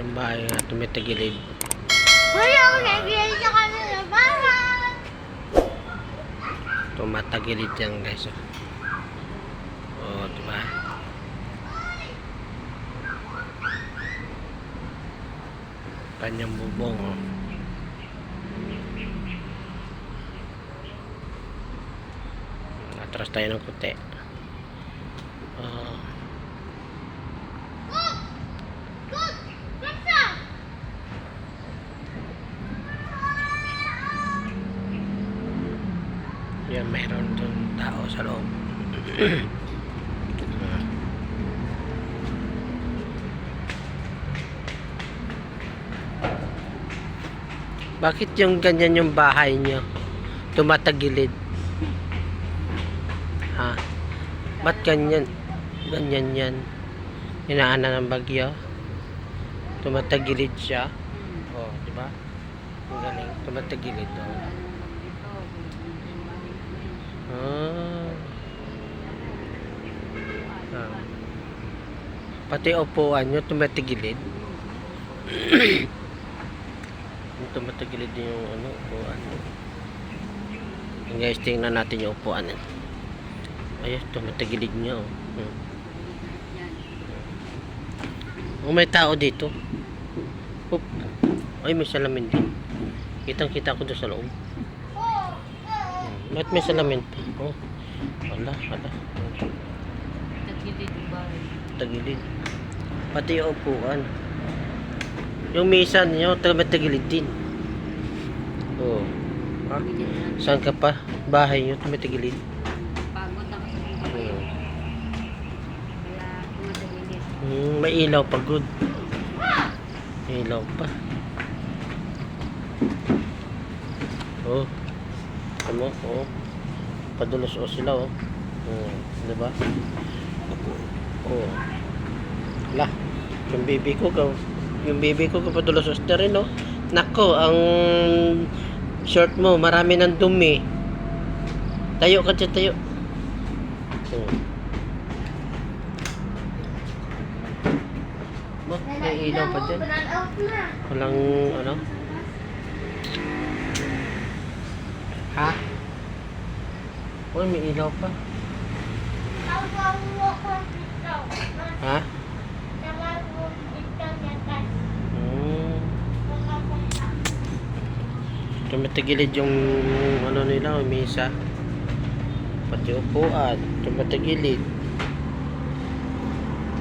yung bahay na tumitagilid. Wala ako nagigilid sa kanila bahay. Tumatagilid yan guys. Oh, diba? Kanyang bubong. Oh. Atras tayo ng kuti. Oh. Yan, mayroon dun tao sa loob. Bakit yung ganyan yung bahay nyo? Tumatagilid. Ha? Ba't ganyan? Ganyan yan. Inaana ng bagyo. Tumatagilid siya. Oh, di ba? Ang galing. Tumatagilid. Oh. Ah. Pati upuan nyo tumatagilid. Tumatagilid din yung ano, upuan. Guys, tingnan natin yung upuan. Ayun, tumatagilid nyo. May tao dito. Oop. Ay, may salamin din. Kitang-kita ko doon sa loob. Ba't may salamin pa? Oh. Wala. Tagilid ba? Tagilid. Pati yung upuan. Yung mesa niyo, tumatagilid din. Oh. Ha? Saan ka pa? Bahay niyo, tumatagilid. Pagod ako sa buhay. Wala tumatagilid. May ilaw pa, good. May ilaw pa. Oh. Ano? Oh. Padulos o sila, oh. Oh, diba? Oh. Lah, yung baby ko padulos o sila rin, oh. Nako, ang shirt mo, marami ng dumi. Tayo ka dyan, tayo. Oh. Oh, may ilaw pa dyan. Walang, ano? Ha? Uy, may ilaw pa. Ha? Tumatagilid yung ano nila, yung mesa. Pati upuan, tumatagilid.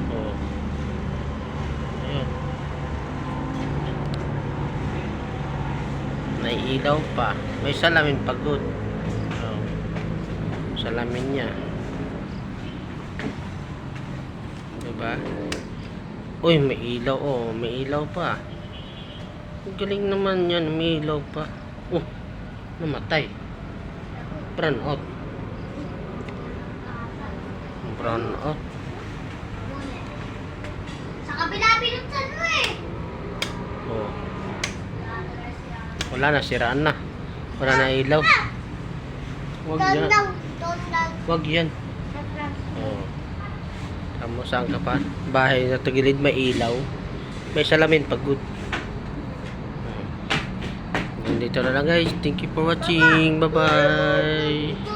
Oh. Ayan. May ilaw pa. May salamin pagod. Oh. Salamin niya. Diba? Uy, may ilaw. Oh, may ilaw pa. Ang galing naman yan. May ilaw pa. Oh, namatay. Brown out. Brown out. Sa kabila pinuntan mo eh. Oh. Wala na, siraan na. Wala na ilaw. Wag yan. Wag yan. Oh. Tamo, saan ka pa? Bahay na tagilid, may ilaw. May salamin pag good. Dito na lang guys. Thank you for watching. Bye bye.